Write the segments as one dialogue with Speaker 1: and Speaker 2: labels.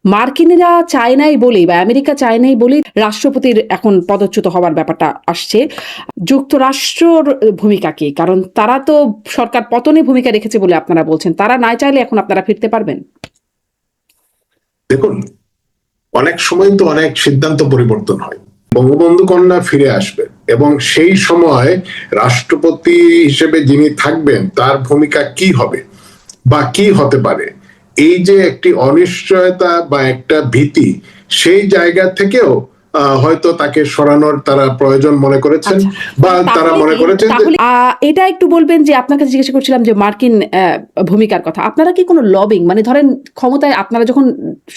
Speaker 1: মার্কিনিরা চায় নাই বলেই বা আমেরিকা চায় নাই বলেই রাষ্ট্রপতির এখন পদচ্যুত হওয়ার ব্যাপারটা আসছে। যুক্তরাষ্ট্রর ভূমিকা কি? কারণ তারা তো সরকার পতনে ভূমিকা রেখেছে বলে আপনারা বলছেন। তারা না চাইলে এখন আপনারা ফিরতে পারবেন?
Speaker 2: দেখুন, অনেক সময় তো অনেক সিদ্ধান্ত পরিবর্তন হয়। বঙ্গবন্ধু কন্যা ফিরে আসবে এবং সেই সময় রাষ্ট্রপতি হিসেবে যিনি থাকবেন তার ভূমিকা কি হবে বা কি হতে পারে, এই যে একটি অনিশ্চয়তা বা একটা ভীতি, সেই জায়গা থেকেও হয়তো তাকে সরানোর তারা প্রয়োজন মনে করেছেন বা তারা মনে করেছেন যে
Speaker 1: এটা একটু বলবেন যে আপনার কাছে জিজ্ঞাসা করছিলাম যে মার্কিন ভূমিকার কথা। আপনারা কি কোনো লবিং, মানে ধরেন ক্ষমতায় আপনারা যখন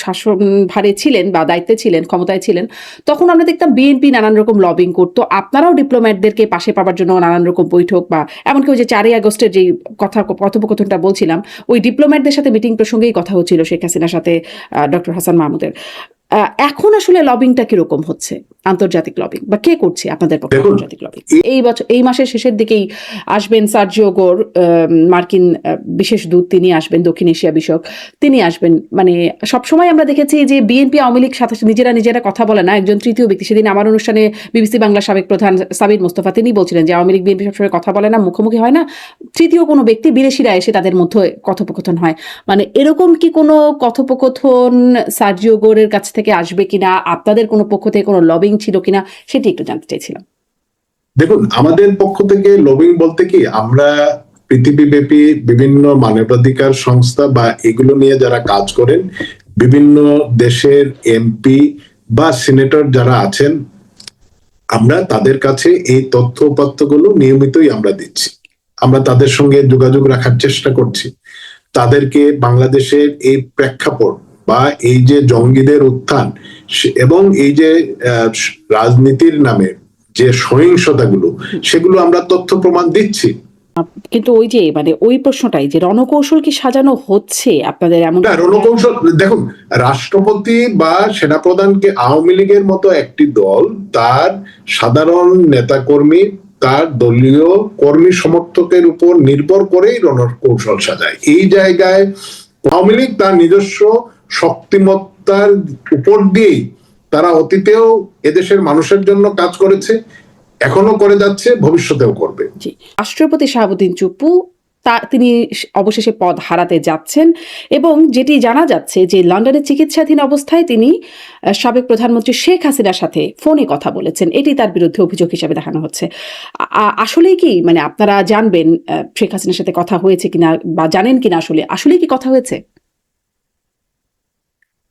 Speaker 1: শাসন ভারে ছিলেন বা দায়িত্বে ছিলেন, ক্ষমতায় ছিলেন, তখন আমরা দেখতাম বিএনপি নানান রকম লবিং করতো। আপনারাও ডিপ্লোম্যাটদেরকে পাশে পাওয়ার জন্য নানান রকম বৈঠক বা এমনকি ওই যে 4ই আগস্টের যে কথোপকথনটা বলছিলাম, ওই ডিপ্লোম্যাটদের সাথে মিটিং প্রসঙ্গেই কথা হচ্ছিল শেখ হাসিনার সাথে ডক্টর হাসান মাহমুদের। এখন আসলে লবিংটা কিরকম হচ্ছে, আন্তর্জাতিক লবিং, বা কে করছে আপনাদের পক্ষে আন্তর্জাতিক লবিং? এই বছর এই মাসের শেষের দিকেই আসবেন সার্জিও গোর, মার্কিন বিশেষ দূত, তিনি আসবেন, দক্ষিণ এশিয়া বিষয়ক তিনি আসবেন। মানে সবসময় আমরা দেখেছি যে বিএনপি আওয়ামী লীগ সাথে নিজেরা কথা বলে না, একজন তৃতীয় ব্যক্তি। সেদিন আমার অনুষ্ঠানে বিবিসি বাংলা সাবেক প্রধান সাবির মোস্তফা তিনি বলছিলেন যে আওয়ামী লীগ বিএনপি সবসময় কথা বলে না, মুখোমুখি হয় না, তৃতীয় কোনো ব্যক্তি বিদেশিরা এসে তাদের মধ্যে কথোপকথন হয়। মানে এরকম কি কোনো কথোপকথন সার্জিও গোরের কাছ থেকে আসবে কিনা, আপনাদের কোনো পক্ষ থেকে কোনো লবিং ছিল কিনা, সেটি একটু জানতে চাইছিলাম।
Speaker 2: দেখুন, আমাদের পক্ষ থেকে লবিং বলতে কি, আমরা পৃথিবীব্যাপী বিভিন্ন মানবাধিকার সংস্থা বা এগুলো নিয়ে যারা কাজ করেন, বিভিন্ন দেশের এমপি বা সিনেটর যারা আছেন, আমরা তাদের কাছে এই তথ্য উপাত্তগুলো নিয়মিতই আমরা দিচ্ছি। আমরা তাদের সঙ্গে যোগাযোগ রাখার চেষ্টা করছি। তাদেরকে বাংলাদেশের এই প্রেক্ষাপট বা এই যে জঙ্গিদের উত্থান এবং এই যে রাজনীতির নামে যে সহিংসতাগুলো, সেগুলো আমরা তথ্য প্রমাণ দিচ্ছি।
Speaker 1: কিন্তু ওই যে মানে ওই প্রশ্নটাই যে রণকৌশল কি সাজানো হচ্ছে আপনাদের? এমন
Speaker 2: রণকৌশল, দেখুন, রাষ্ট্রপতি বা সেনাপ্রধানকে আওয়ামী লীগের মতো একটি দল তার সাধারণ নেতাকর্মী, তার দলীয় কর্মী সমর্থকের উপর নির্ভর করেই রণকৌশল সাজায়। এই জায়গায় আওয়ামী লীগ তার নিজস্ব শক্তিমত্তার উপর দিয়েই তারা অতীতেও এদেশের মানুষের জন্য কাজ করেছে, এখনো করে যাচ্ছে, ভবিষ্যতেও করবে।
Speaker 1: রাষ্ট্রপতি শাহাবুদ্দিন চুপ্পু তিনি অবশেষে পদ হারাতে যাচ্ছেন এবং যেটি জানা যাচ্ছে যে লন্ডনে চিকিৎসাধীন অবস্থায় তিনি সাবেক প্রধানমন্ত্রী শেখ হাসিনার সাথে ফোনে কথা বলেছেন, এটি তার বিরুদ্ধে অভিযোগ হিসেবে দেখানো হচ্ছে। আসলেই কি, মানে আপনারা জানবেন শেখ হাসিনার সাথে কথা হয়েছে কিনা বা জানেন কিনা, আসলে কি কথা হয়েছে?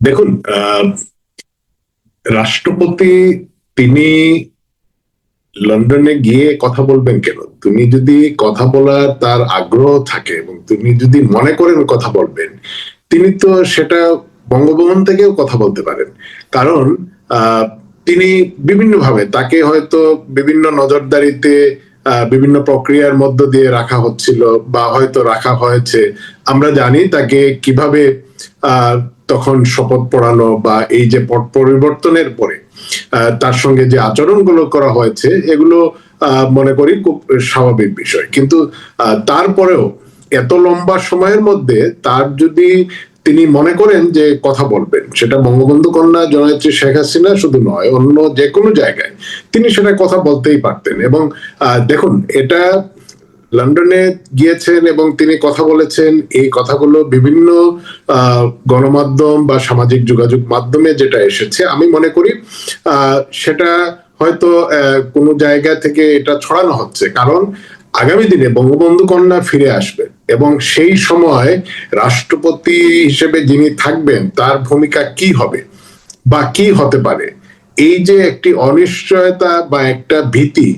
Speaker 2: দেখুন, রাষ্ট্রপতি তিনি লন্ডনে গিয়ে কথা বলবেন কেন? তুমি যদি কথা বলার তার আগ্রহ থাকে এবং তুমি যদি মনে করেন কথা বলবেন, তিনি তো সেটা বঙ্গভবন থেকেও কথা বলতে পারেন। কারণ তিনি বিভিন্নভাবে, তাকে হয়তো বিভিন্ন নজরদারিতে বিভিন্ন প্রক্রিয়ার মধ্য দিয়ে রাখা হচ্ছিল বা হয়তো রাখা হয়েছে। আমরা জানি তাকে কিভাবে তখন শপথ পড়ানো বা এই যে পট পরিবর্তনের পরে তার সঙ্গে যে আচরণগুলো করা হয়েছে, এগুলো মনে করি খুব স্বাভাবিক বিষয়। কিন্তু তারপরেও এত লম্বা সময়ের মধ্যে তার যদি তিনি মনে করেন যে কথা বলবেন, সেটা বঙ্গবন্ধু কন্যা জননেত্রী শেখ হাসিনা শুধু নয়, অন্য যে কোনো জায়গায় তিনি সেটা কথা বলতেই পারতেন। এবং দেখুন, এটা লন্ডনে গিয়েছেন এবং তিনি কথা বলেছেন, এই কথাগুলো বিভিন্ন গণমাধ্যম বা সামাজিক যোগাযোগ মাধ্যমে যেটা এসেছে, আমি মনে করি সেটা হয়তো কোনো জায়গা থেকে এটা ছড়ানো হচ্ছে। কারণ আগামী দিনে বঙ্গবন্ধু কন্যা ফিরে আসবে এবং সেই সময় রাষ্ট্রপতি হিসেবে যিনি থাকবেন তার ভূমিকা কি হবে বা কি হতে পারে, এই যে একটি অনিশ্চয়তা বা একটা ভীতি,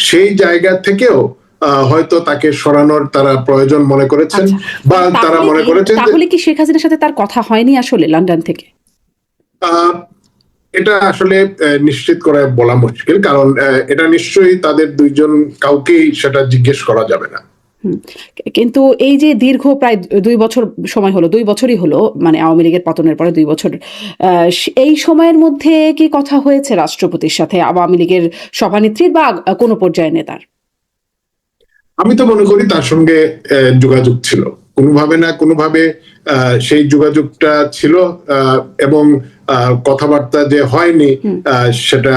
Speaker 2: সেই জায়গা থেকেও হয়তো তাকে সরানোর তারা প্রয়োজন মনে করেছেন বা তারা মনে করেছেন।
Speaker 1: তাহলে কি শেখ হাসিনার সাথে তার কথা হয়নি আসলে লন্ডন থেকে?
Speaker 2: এটা আসলে নিশ্চিত করে বলা মুশকিল, কারণ এটা নিশ্চয়ই তাদের দুইজন কাউকেই সেটা জিজ্ঞেস করা যাবে না।
Speaker 1: কিন্তু এই যে দীর্ঘ প্রায় 2 বছর সময় হলো, 2 বছরই হলো, মানে আওয়ামী লীগের পতনের পরে 2 বছর, এই সময়ের মধ্যে কি কথা হয়েছে রাষ্ট্রপতির সাথে, আওয়ামী লীগের সভানেত্রীর বা কোনো পর্যায়ের নেতার?
Speaker 2: আমি তো মনে করি তার সঙ্গে যোগাযোগ ছিল, কোনোভাবে না কোনোভাবে সেই যোগাযোগটা ছিল, এবং কথাবার্তা যে হয়নি সেটা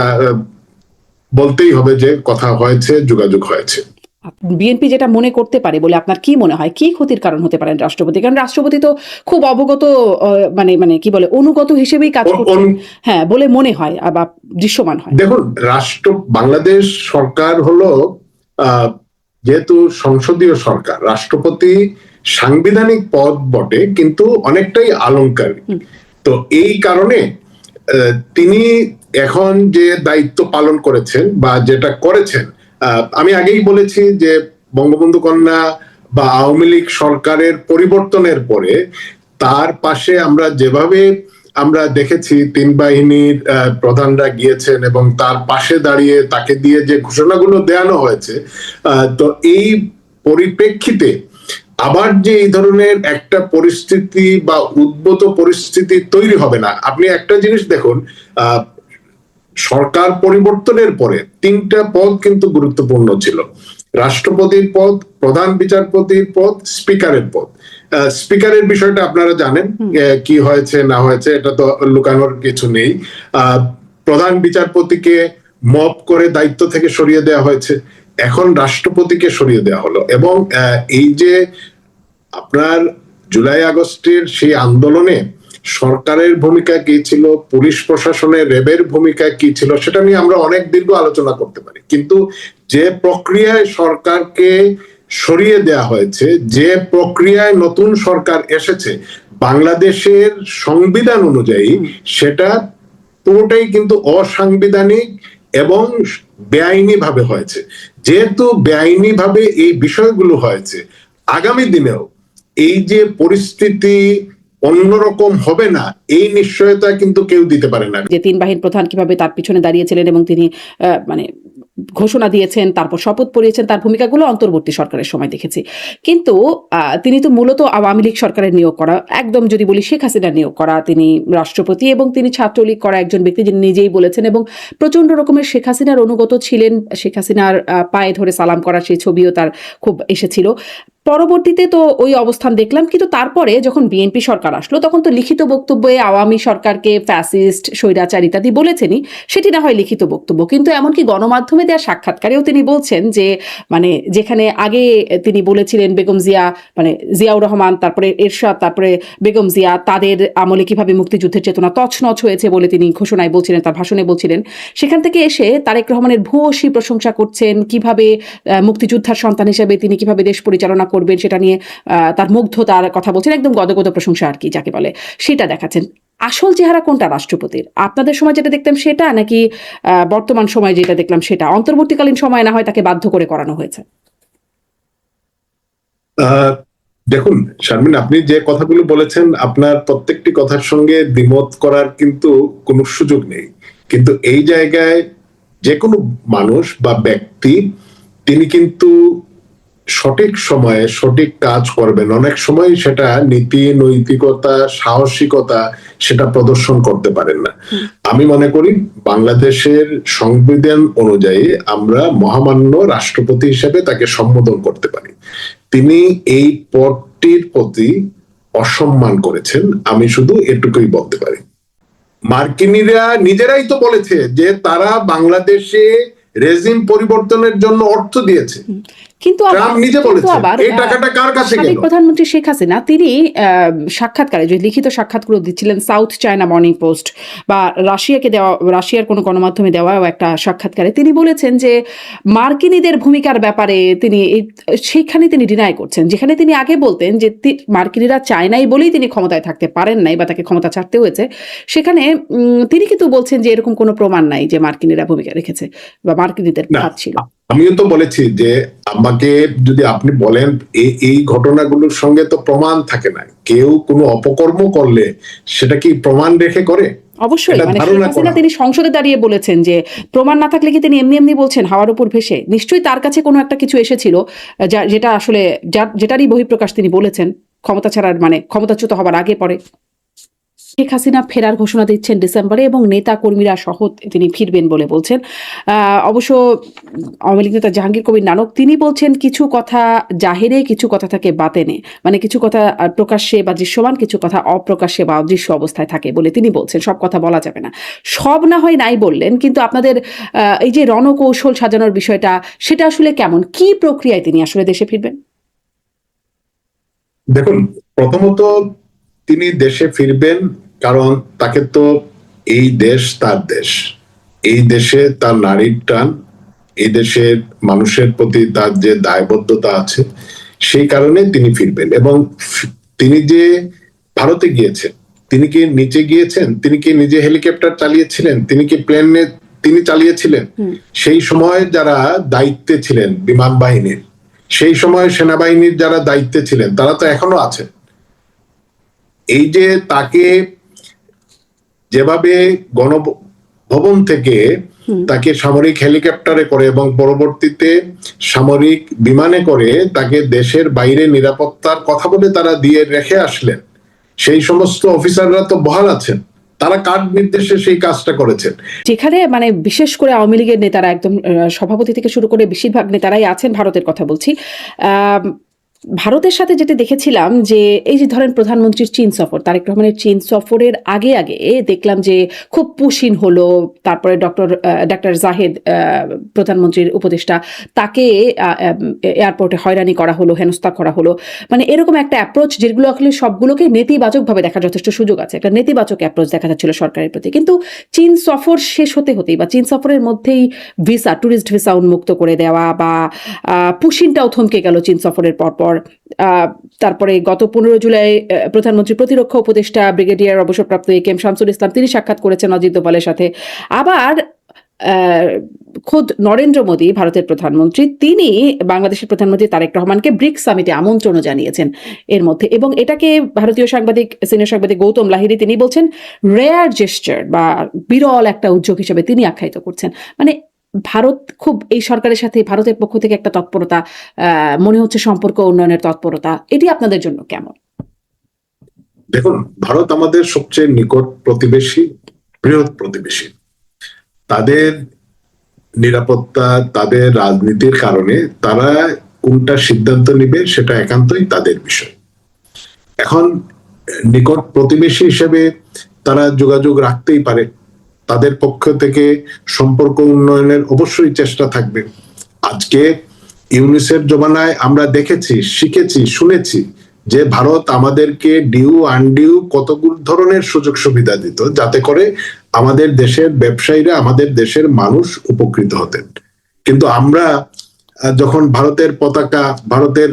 Speaker 2: বলতেই হবে যে কথা হয়েছে, যোগাযোগ হয়েছে।
Speaker 1: বিএনপি যেটা মনে করতে পারে বলে আপনার কি মনে হয়, কি ক্ষতির কারণ হতে পারেন রাষ্ট্রপতি? কারণ রাষ্ট্রপতি তো খুব অবগত, মানে মানে কি বলে, অনুগত হিসেবেই কাজ করছেন, হ্যাঁ, বলে মনে হয় বা দৃশ্যমান হয়।
Speaker 2: দেখুন, বাংলাদেশ সরকার হলো যেহেতু সংসদীয় সরকার, রাষ্ট্রপতি সাংবিধানিক পদ বটে কিন্তু অনেকটাই অলংকারী। তো এই কারণে তিনি এখন যে দায়িত্ব পালন করেছেন বা যেটা করেছেন, আমি আগেই বলেছি যে বঙ্গবন্ধু কন্যা বা আওয়ামী লীগ সরকারের পরিবর্তনের পরে তার পাশে আমরা যেভাবে আমরা দেখেছি তিন বাহিনীর প্রধানরা গিয়েছেন এবং তার পাশে দাঁড়িয়ে তাকে দিয়ে যে ঘোষণাগুলো দেওয়ানো হয়েছে, তো এই পরিপ্রেক্ষিতে আবার যে এই ধরনের একটা পরিস্থিতি বা উদ্ভূত পরিস্থিতি তৈরি হবে না। আপনি একটা জিনিস দেখুন, সরকার পরিবর্তনের পরে 3টা পদ কিন্তু গুরুত্বপূর্ণ ছিল: রাষ্ট্রপতির পদ, প্রধান বিচারপতির পদ, স্পিকারের পদ। স্পিকারের বিষয়টা আপনারা জানেন কি হয়েছে না হয়েছে, এটা তো লুকানোর কিছু নেই। প্রধান বিচারপতিকে মব করে দায়িত্ব থেকে সরিয়ে দেওয়া হয়েছে, এখন রাষ্ট্রপতিকে সরিয়ে দেওয়া হলো। এবং এই যে আপনার জুলাই আগস্টের সেই আন্দোলনে সরকারের ভূমিকা কি ছিল, পুলিশ প্রশাসনের, র্যাবের ভূমিকা কি ছিল, সেটা নিয়ে আমরা অনেক দীর্ঘ আলোচনা করতে পারি। কিন্তু যে প্রক্রিয়ায় সরকারকে সরিয়ে দেওয়া হয়েছে, যে প্রক্রিয়ায় নতুন সরকার এসেছে বাংলাদেশের সংবিধান অনুযায়ী, সেটা পুরোটাই কিন্তু অসাংবিধানিক এবং বেআইনি ভাবে হয়েছে। যেহেতু বেআইনি ভাবে এই বিষয়গুলো হয়েছে, আগামী দিনেও এই যে পরিস্থিতি অন্যরকম হবে না, এই নিশ্চয়তা কিন্তু কেউ দিতে পারে না।
Speaker 1: যে তিন বাহিনীর প্রধান কিভাবে তার পিছনে দাঁড়িয়েছিলেন এবং তিনি মানে ঘোষণা দিয়েছেন, তারপর শপথ পড়িয়েছেন, তার ভূমিকাগুলো অন্তর্বর্তী সরকারের সময় দেখেছি। কিন্তু তিনি তো মূলত আওয়ামী লীগ সরকারের নিয়োগ করা, একদম যদি বলি শেখ হাসিনার নিয়োগ করা তিনি রাষ্ট্রপতি, এবং তিনি ছাত্রলীগ করা একজন ব্যক্তি, যিনি নিজেই বলেছেন, এবং প্রচন্ড রকমের শেখ হাসিনার অনুগত ছিলেন। শেখ হাসিনার পায়ে ধরে সালাম করা সেই ছবিও তার খুব এসেছিল। পরবর্তীতে তো ওই অবস্থান দেখলাম, কিন্তু তারপরে যখন বিএনপি সরকার আসলো তখন তো লিখিত বক্তব্যে আওয়ামী সরকারকে ফ্যাসিস্ট, স্বৈরাচার ইত্যাদি বলেছেনই, সেটি না হয় লিখিত বক্তব্য, কিন্তু এমনকি গণমাধ্যমে দেওয়া সাক্ষাৎকারেও তিনি বলছেন যে মানে যেখানে আগে তিনি বলেছিলেন বেগম জিয়া, মানে জিয়াউর রহমান, তারপরে এরশাদ, তারপরে বেগম জিয়া, তাদের আমলে কিভাবে মুক্তিযুদ্ধের চেতনা তছনছ হয়েছে বলে তিনি ঘোষণায় বলছিলেন, তার ভাষণে বলছিলেন, সেখান থেকে এসে তারেক রহমানের ভূয়সী প্রশংসা করছেন, কিভাবে মুক্তিযোদ্ধার সন্তান হিসেবে তিনি কিভাবে দেশ পরিচালনা করবেন সেটা নিয়ে তার মুগ্ধতার কথা বলছেন, একদম গদগদ প্রশংসা আর কি যাকে বলে, সেটা দেখাচ্ছেন। আসল চেহারা কোনটা রাষ্ট্রপতির? আপনাদের সময় যেটা দেখতাম সেটা, নাকি বর্তমান সময় যেটা দেখলাম সেটা? অন্তর্বর্তীকালীন সময় না হয় তাকে বাধ্য করে করানো হয়েছে।
Speaker 2: দেখুন শারমিন, আপনি যে কথাগুলো বলেছেন আপনার প্রত্যেকটি কথার সঙ্গে দ্বিমত করার কিন্তু কোনো সুযোগ নেই। কিন্তু এই জায়গায় যে কোনো মানুষ বা ব্যক্তি তিনি কিন্তু সঠিক সময়ে সঠিক কাজ করবেন। অনেক সময় সেটা নীতি, নৈতিকতা, সাহসিকতা সেটা প্রদর্শন করতে পারেন না। আমি মনে করি বাংলাদেশের সংবিধান অনুযায়ী আমরা মহামান্য রাষ্ট্রপতি হিসেবে তাকে সম্বোধন করতে পারি। তিনি এই পদটির প্রতি অসম্মান করেছেন, আমি শুধু এটুকুই বলতে পারি। মার্কিনীরা নিজেরাই তো বলেছে যে তারা বাংলাদেশে রেজিম পরিবর্তনের জন্য অর্থ দিয়েছে,
Speaker 1: কিন্তু
Speaker 2: নিজে বলেছে। এই টাকাটা কার কাছে গেল?
Speaker 1: প্রধানমন্ত্রী শেখ হাসিনা তিনি সাক্ষাৎকারে, যে লিখিত সাক্ষাৎকার দিচ্ছিলেন সাউথ চায়না মর্নিং পোস্ট বা রাশিয়াকে দেওয়া, রাশিয়ার কোনো গণমাধ্যমে দেওয়া একটা সাক্ষাৎকারে তিনি বলেছেন যে মার্কিনীদের ভূমিকার ব্যাপারে তিনি সেইখানে তিনি ডিনাই করছেন, যেখানে তিনি আগে বলতেন যে মার্কিনীরা চায় নাই বলেই তিনি ক্ষমতায় থাকতে পারেন নাই বা তাকে ক্ষমতা ছাড়তে হয়েছে, সেখানে তিনি কিন্তু বলছেন যে এরকম কোনো প্রমাণ নাই যে মার্কিনীরা ভূমিকা রেখেছে বা মার্কিনীদের হাত ছিল।
Speaker 2: আমিও তো বলেছি যে আমাকে যদি আপনি বলেন এই ঘটনাগুলোর সঙ্গে তো প্রমাণ থাকে না, কেউ কোনো অপকর্ম করলে সেটা কি প্রমাণ রেখে করে?
Speaker 1: অবশ্যই, মানে শেখ হাসিনা তিনি সংসদে দাঁড়িয়ে বলেছেন যে প্রমাণ না থাকলে কি তিনি এমনি এমনি বলছেন হাওয়ার উপর ভেসে? নিশ্চয়ই তার কাছে কোনো একটা কিছু এসেছিল যেটা আসলে যেটারই বহিঃপ্রকাশ তিনি বলেছেন ক্ষমতা ছাড়ার, মানে ক্ষমতাচ্যুত হবার আগে পরে। শেখ হাসিনা ফেরার ঘোষণা দিচ্ছেন ডিসেম্বরে এবং নেতা কর্মীরা সহ তিনি ফিরবেন বলে বলছেন। অবশ্য আওয়ামী লীগ নেতা জাহাঙ্গীর কবির নানক তিনি বলছেন কিছু কথা জাহেরে, কিছু কথা থাকে বাতেনে, মানে কিছু কথা প্রকাশ্যে বা দৃশ্যমান, কিছু কথা অপ্রকাশ্যে বা অদৃশ্য অবস্থায় থাকে বলে তিনি বলছেন। সব কথা বলা যাবে না। সব না হয় নাই বললেন, কিন্তু আপনাদের এই যে রণকৌশল সাজানোর বিষয়টা, সেটা আসলে কেমন, কি প্রক্রিয়ায় তিনি আসলে দেশে ফিরবেন?
Speaker 2: দেখুন, প্রথমত তিনি দেশে ফিরবেন কারণ তাকে তো এই দেশ তার দেশ, এই দেশে তার নারীর টান, এই দেশের মানুষের প্রতি তার যে দায়বদ্ধতা আছে, সেই কারণে তিনি ফিরবেন। এবং তিনি যে ভারতে গিয়েছেন, তিনি কি নিচে গিয়েছেন, তিনি কি নিজে হেলিকপ্টার চালিয়েছিলেন, তিনি কি প্লেনে তিনি চালিয়েছিলেন? সেই সময় যারা দায়িত্বে ছিলেন বিমান বাহিনীর, সেই সময় সেনাবাহিনীর যারা দায়িত্বে ছিলেন, তারা তো এখনো আছেন। এই যে তাকে যেভাবে গণভবন থেকে তাকে সামরিক হেলিকপ্টারে করে এবং পরবর্তীতে সামরিক বিমানে করে তাকে দেশের বাইরে নিরাপত্তার কথা বলে তারা দিয়ে রেখে আসলেন, সেই সমস্ত অফিসাররা তো বহাল আছেন, তারা কার নির্দেশে সেই কাজটা করেছেন?
Speaker 1: যেখানে মানে বিশেষ করে আওয়ামী লীগের নেতারা একদম সভাপতি থেকে শুরু করে বেশিরভাগ নেতারাই আছেন, ভারতের কথা বলছি। ভারতের সাথে যেটা দেখেছিলাম যে এই যে ধরেন প্রধানমন্ত্রীর চীন সফর, তারেক রহমানের চীন সফরের আগে আগে দেখলাম যে খুব পুশিন হলো। তারপরে ডক্টর জাহেদ, প্রধানমন্ত্রীর উপদেষ্টা, তাকে এয়ারপোর্টে হয়রানি করা হলো, হেনস্থা করা হলো। মানে এরকম একটা অ্যাপ্রোচ, যেগুলো আসলে সবগুলোকে নেতিবাচকভাবে দেখার যথেষ্ট সুযোগ আছে, একটা নেতিবাচক অ্যাপ্রোচ দেখা যাচ্ছিল সরকারের প্রতি। কিন্তু চীন সফর শেষ হতেই বা চীন সফরের মধ্যেই ভিসা, ট্যুরিস্ট ভিসা উন্মুক্ত করে দেওয়া বা পুশিনটাও থমকে গেল চীন সফরের পরপর। তারপরে গত 15 জুলাই প্রধানমন্ত্রী প্রতিরক্ষা উপদেষ্টা ব্রিগেডিয়ার অবসরপ্রাপ্ত এ.কে.এম. শামসুল ইসলাম তিনি সাক্ষাৎ করেছেন অজিত দোভালের সাথে। আবার খোদ নরেন্দ্র মোদী, ভারতের প্রধানমন্ত্রী, তিনি বাংলাদেশের প্রধানমন্ত্রী তারেক রহমানকে ব্রিক্স সামিটে আমন্ত্রণও জানিয়েছেন এর মধ্যে। এবং এটাকে ভারতীয় সিনিয়র সাংবাদিক গৌতম লাহিড়ী তিনি বলছেন রেয়ার জেস্টার বা বিরল একটা উদ্যোগ হিসেবে তিনি আখ্যায়িত করছেন। মানে ভারত খুব, এই সরকারের সাথে ভারতের পক্ষ থেকে একটা তৎপরতা মনে হচ্ছে, সম্পর্ক উন্নয়নের তৎপরতা, এটি আপনাদের জন্য কেমন?
Speaker 2: দেখুন, ভারত আমাদের সবচেয়ে নিকট প্রতিবেশী, বৃহৎ প্রতিবেশী। তাদের নিরাপত্তা, তাদের রাজনীতির কারণে তারা কোনটা সিদ্ধান্ত নিবে সেটা একান্তই তাদের বিষয়। এখন নিকট প্রতিবেশী হিসেবে তারা যোগাযোগ রাখতেই পারে, তাদের পক্ষ থেকে সম্পর্ক উন্নয়নের অবশ্যই চেষ্টা থাকবে। আজকে ইউনিসেফ জমানায় আমরা দেখেছি, শিখেছি, শুনেছি যে ভারত আমাদেরকে ডিউ আনডিউ কতগুলো ধরনের সুযোগ সুবিধা দিত, যাতে করে আমাদের দেশের ব্যবসায়ীরা, আমাদের দেশের মানুষ উপকৃত হতেন। কিন্তু আমরা যখন ভারতের পতাকা, ভারতের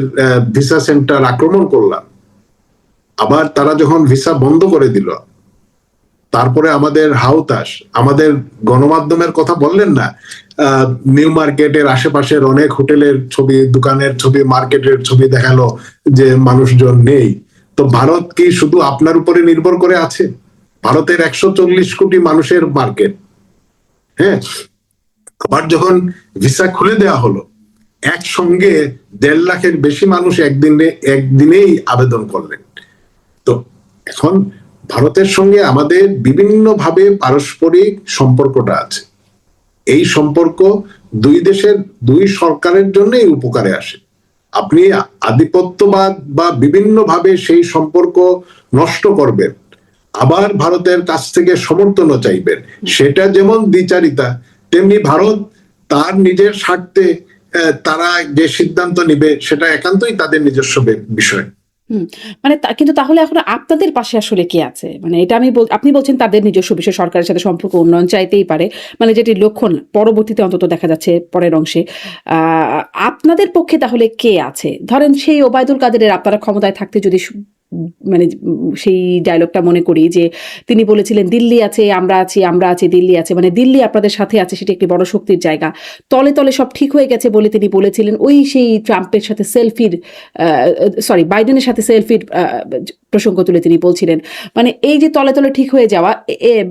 Speaker 2: ভিসা সেন্টার আক্রমণ করলাম, আবার তারা যখন ভিসা বন্ধ করে দিল, তারপরে আমাদের হাউতাস, আমাদের গণমাধ্যমের কথা বললেন না, নিউ মার্কেটের আশেপাশের অনেক হোটেলের ছবি, দোকানের ছবি, মার্কেটের ছবি দেখালো যে মানুষজন নেই। তো ভারত কি শুধু আপনার উপরে নির্ভর করে আছে? ভারতের 140 কোটি মানুষের মার্কেট। হ্যাঁ, আবার যখন ভিসা খুলে দেওয়া হলো, একসঙ্গে 1.5 লাখের বেশি মানুষ একদিনেই আবেদন করলেন। তো এখন ভারতের সঙ্গে আমাদের বিভিন্ন ভাবে পারস্পরিক সম্পর্কটা আছে। এই সম্পর্ক দুই দেশের, দুই সরকারের জন্যই উপকারে আসে। আপনি আধিপত্যবাদ বা বিভিন্ন ভাবে সেই সম্পর্ক নষ্ট করবেন, আবার ভারতের কাছ থেকে সমর্থনও চাইবেন, সেটা যেমন দ্বিচারিতা, তেমনি ভারত তার নিজের স্বার্থে তারা যে সিদ্ধান্ত নিবে সেটা একান্তই তাদের নিজস্ব বিষয়।
Speaker 1: মানে কিন্তু তাহলে এখন আপনাদের পাশে আসলে কে আছে? মানে এটা আপনি বলছেন তাদের নিজস্ব বিষয়, সরকারের সাথে সম্পর্ক উন্নয়ন চাইতেই পারে, মানে যেটি লক্ষণ পরবর্তীতে অন্তত দেখা যাচ্ছে পরের অংশে। আপনাদের পক্ষে তাহলে কে আছে? ধরেন সেই ওবায়দুল কাদেরের, আপনারা ক্ষমতায় থাকতে যদি মানে সেই ডায়লগটা মনে করি যে তিনি বলেছিলেন দিল্লি আছে, আমরা আছি, আমরা আছি, দিল্লি আছে, মানে দিল্লি আপনাদের সাথে আছে, সেটি একটি বড় শক্তির জায়গা, তলে তলে সব ঠিক হয়ে গেছে বলে তিনি বলেছিলেন। ওই সেই ট্রাম্পের সাথে বাইডেনের সাথে সেলফির প্রসঙ্গ তুলে তিনি বলছিলেন, মানে এই যে তলে তলে ঠিক হয়ে যাওয়া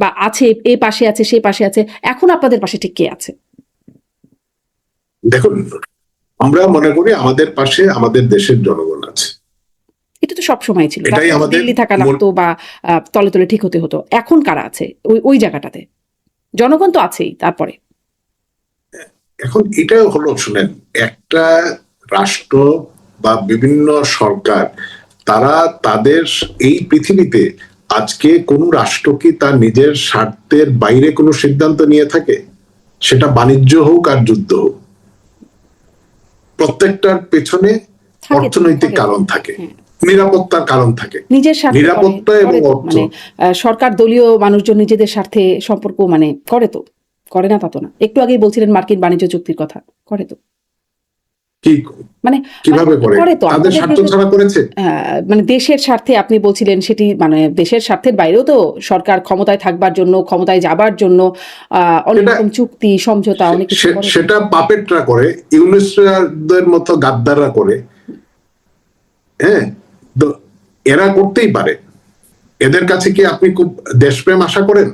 Speaker 1: বা আছে, এ পাশে আছে, সে পাশে আছে, এখন আপনাদের পাশে ঠিক কে আছে?
Speaker 2: দেখুন, আমরা মনে করি আমাদের পাশে আমাদের দেশের জনগণ আছে।
Speaker 1: এটা তো সবসময় ছিল,
Speaker 2: এটাই
Speaker 1: তারপর
Speaker 2: আমাদের
Speaker 1: দিল্লি থাকা লাগতো বা তলে তলে ঠিক হতে হতো। এখন কারা আছে ওই ওই জায়গাটাতে? জনগণ তো আছেই। তারপরে
Speaker 2: এখন এটা হলো, শুনেন, একটা রাষ্ট্র বা বিভিন্ন সরকার, তারা তাদের এই পৃথিবীতে আজকে কোন রাষ্ট্র কি তার নিজের স্বার্থের বাইরে কোনো সিদ্ধান্ত নিয়ে থাকে? সেটা বাণিজ্য হোক আর যুদ্ধ হোক, প্রত্যেকটার পেছনে
Speaker 1: থাকে তো,
Speaker 2: অর্থনৈতিক
Speaker 1: করে তো।
Speaker 2: কারণ থাকে,
Speaker 1: হ্যাঁ,
Speaker 2: নিরাপত্তার কারণ থাকে।
Speaker 1: নিজের স্বার্থে করে,
Speaker 2: নিরাপত্তা এবং
Speaker 1: করে তো।
Speaker 2: অর্থ
Speaker 1: মানে সরকার দলীয় মানুষজন নিজেদের স্বার্থে সম্পর্ক মানে করে তো, করে না তা তো না। একটু আগেই বলছিলেন মার্কিন বাণিজ্য চুক্তির কথা, করে তো।
Speaker 2: কি
Speaker 1: মানে মানে
Speaker 2: কিভাবে করে?
Speaker 1: করে তো।
Speaker 2: তাদের
Speaker 1: আপনাদের
Speaker 2: স্বার্থ
Speaker 1: দেশে
Speaker 2: ছাড়া করেছে?
Speaker 1: মানে দেশের স্বার্থে আপনি বলছিলেন, সেটি মানে দেশের স্বার্থের বাইরেও তো সরকার ক্ষমতায় থাকবার জন্য, ক্ষমতায় যাবার জন্য অনেক
Speaker 2: সেটা
Speaker 1: রকম চুক্তি সমঝোতা অনেক কিছু করে তো।
Speaker 2: সেটা পাপেটরা করে, ইউনিস্টদের মতো গাদ্দাররা করে। হ্যাঁ, তো এরা করতেই পারে। এদের কাছে কি আপনি খুব দেশপ্রেম আশা করেন?